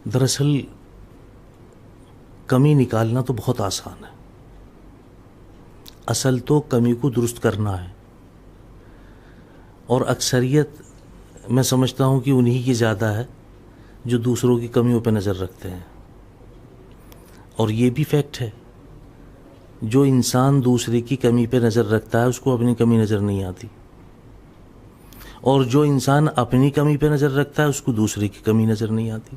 دراصل کمی نکالنا تو بہت آسان ہے، اصل تو کمی کو درست کرنا ہے، اور اکثریت میں سمجھتا ہوں کہ انہی کی زیادہ ہے جو دوسروں کی کمیوں پہ نظر رکھتے ہیں۔ اور یہ بھی فیکٹ ہے، جو انسان دوسرے کی کمی پہ نظر رکھتا ہے اس کو اپنی کمی نظر نہیں آتی، اور جو انسان اپنی کمی پہ نظر رکھتا ہے اس کو دوسرے کی کمی نظر نہیں آتی۔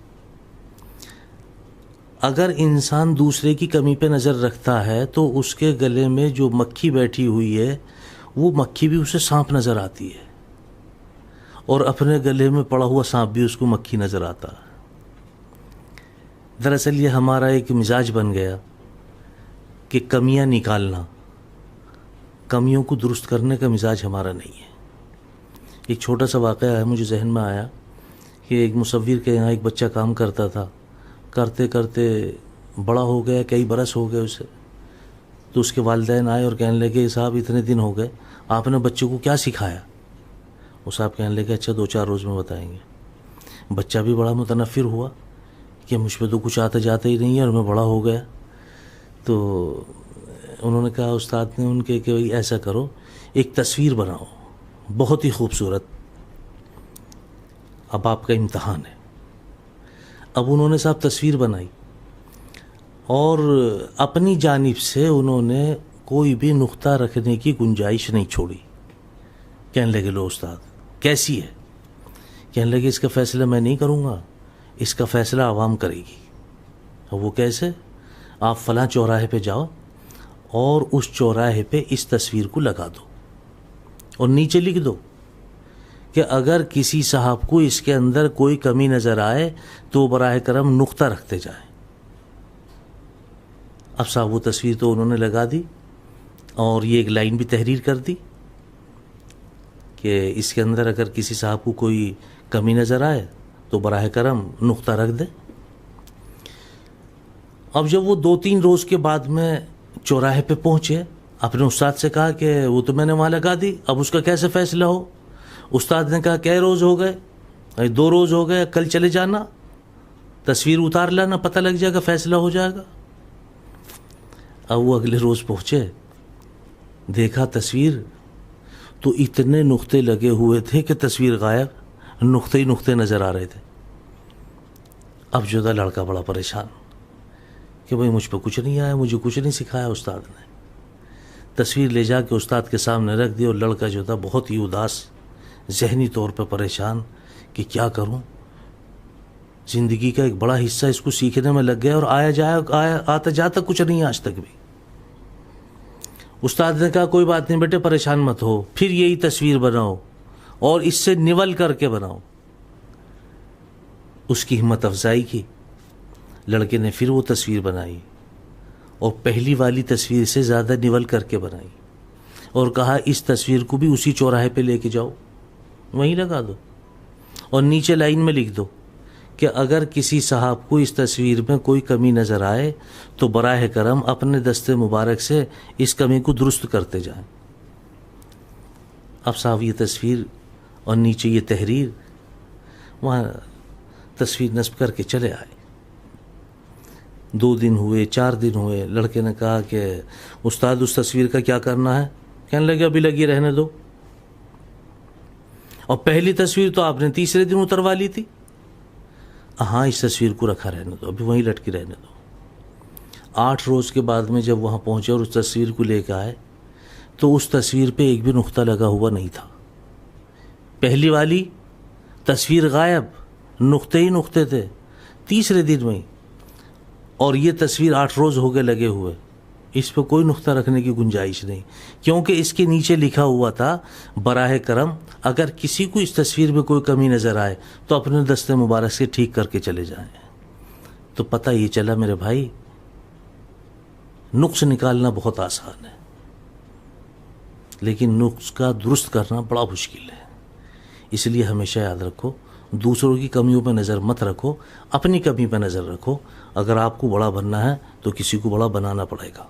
اگر انسان دوسرے کی کمی پہ نظر رکھتا ہے تو اس کے گلے میں جو مکھی بیٹھی ہوئی ہے وہ مکھی بھی اسے سانپ نظر آتی ہے، اور اپنے گلے میں پڑا ہوا سانپ بھی اس کو مکھی نظر آتا ہے۔ دراصل یہ ہمارا ایک مزاج بن گیا کہ کمیاں نکالنا، کمیوں کو درست کرنے کا مزاج ہمارا نہیں ہے۔ ایک چھوٹا سا واقعہ ہے مجھے ذہن میں آیا کہ ایک مصور کے یہاں ایک بچہ کام کرتا تھا، کرتے کرتے بڑا ہو گیا، کئی برس ہو گئے اسے، تو اس کے والدین آئے اور کہنے لگے صاحب اتنے دن ہو گئے آپ نے بچے کو کیا سکھایا؟ وہ صاحب کہنے لگے اچھا 2-4 روز میں بتائیں گے۔ بچہ بھی بڑا متنفر ہوا کہ مجھ پہ تو کچھ آتا جاتا ہی نہیں ہے اور میں بڑا ہو گیا۔ تو انہوں نے کہا استاد نے ان کے کہ بھائی ایسا کرو، ایک تصویر بناؤ بہت ہی خوبصورت، اب آپ کا امتحان ہے۔ اب انہوں نے صاحب تصویر بنائی اور اپنی جانب سے انہوں نے کوئی بھی نقطہ رکھنے کی گنجائش نہیں چھوڑی۔ کہنے لگے لو استاد کیسی ہے؟ کہنے لگے اس کا فیصلہ میں نہیں کروں گا، اس کا فیصلہ عوام کرے گی۔ وہ کیسے؟ آپ فلاں چوراہے پہ جاؤ اور اس چوراہے پہ اس تصویر کو لگا دو اور نیچے لکھ دو کہ اگر کسی صاحب کو اس کے اندر کوئی کمی نظر آئے تو براہ کرم نقطہ رکھتے جائیں۔ اب صاحب وہ تصویر تو انہوں نے لگا دی اور یہ ایک لائن بھی تحریر کر دی کہ اس کے اندر اگر کسی صاحب کو کوئی کمی نظر آئے تو براہ کرم نقطہ رکھ دے۔ اب جب وہ 2-3 روز کے بعد میں چوراہے پہ پہنچے، اپنے استاد سے کہا کہ وہ تو میں نے وہاں لگا دی، اب اس کا کیسے فیصلہ ہو؟ استاد نے کہا کئے روز ہو گئے؟ 2 روز ہو گئے، کل چلے جانا، تصویر اتار لانا، پتہ لگ جائے گا، فیصلہ ہو جائے گا۔ اب وہ اگلے روز پہنچے، دیکھا تصویر تو اتنے نقطے لگے ہوئے تھے کہ تصویر غائب، نقطے ہی نقطے نظر آ رہے تھے۔ اب جو تھا لڑکا بڑا پریشان کہ بھئی مجھ پہ کچھ نہیں آیا، مجھے کچھ نہیں سکھایا استاد نے۔ تصویر لے جا کے استاد کے سامنے رکھ دی اور لڑکا جو تھا بہت ہی اداس، ذہنی طور پہ پریشان کہ کیا کروں، زندگی کا ایک بڑا حصہ اس کو سیکھنے میں لگ گیا اور آتا جاتا کچھ نہیں آج تک بھی۔ استاد نے کہا کوئی بات نہیں بیٹے پریشان مت ہو، پھر یہی تصویر بناؤ اور اس سے نول کر کے بناؤ۔ اس کی ہمت افزائی کی، لڑکے نے پھر وہ تصویر بنائی اور پہلی والی تصویر سے زیادہ نول کر کے بنائی اور کہا اس تصویر کو بھی اسی چوراہے پہ لے کے جاؤ، وہیں لگا دو اور نیچے لائن میں لکھ دو کہ اگر کسی صاحب کو اس تصویر میں کوئی کمی نظر آئے تو براہ کرم اپنے دست مبارک سے اس کمی کو درست کرتے جائیں۔ اب صاحب یہ تصویر اور نیچے یہ تحریر، وہاں تصویر نصب کر کے چلے آئے۔ 2 دن ہوئے، 4 دن ہوئے، لڑکے نے کہا کہ استاد اس تصویر کا کیا کرنا ہے؟ کہنے لگے ابھی لگی رہنے دو، اور پہلی تصویر تو آپ نے تیسرے دن اتروا لی تھی۔ ہاں اس تصویر کو رکھا رہنے دو، ابھی وہیں لٹکی رہنے دو۔ 8 روز کے بعد میں جب وہاں پہنچے اور اس تصویر کو لے کے آئے تو اس تصویر پہ ایک بھی نقطہ لگا ہوا نہیں تھا۔ پہلی والی تصویر غائب، نقطے ہی نقطے تھے تیسرے دن میں، اور یہ تصویر 8 روز ہو گئے لگے ہوئے، اس پہ کوئی نقطہ رکھنے کی گنجائش نہیں، کیونکہ اس کے نیچے لکھا ہوا تھا براہ کرم اگر کسی کو اس تصویر میں کوئی کمی نظر آئے تو اپنے دست مبارک سے ٹھیک کر کے چلے جائیں۔ تو پتہ یہ چلا میرے بھائی، نقص نکالنا بہت آسان ہے لیکن نقص کا درست کرنا بڑا مشکل ہے۔ اس لیے ہمیشہ یاد رکھو، دوسروں کی کمیوں پہ نظر مت رکھو، اپنی کمی پہ نظر رکھو۔ اگر آپ کو بڑا بننا ہے تو کسی کو بڑا بنانا پڑے گا۔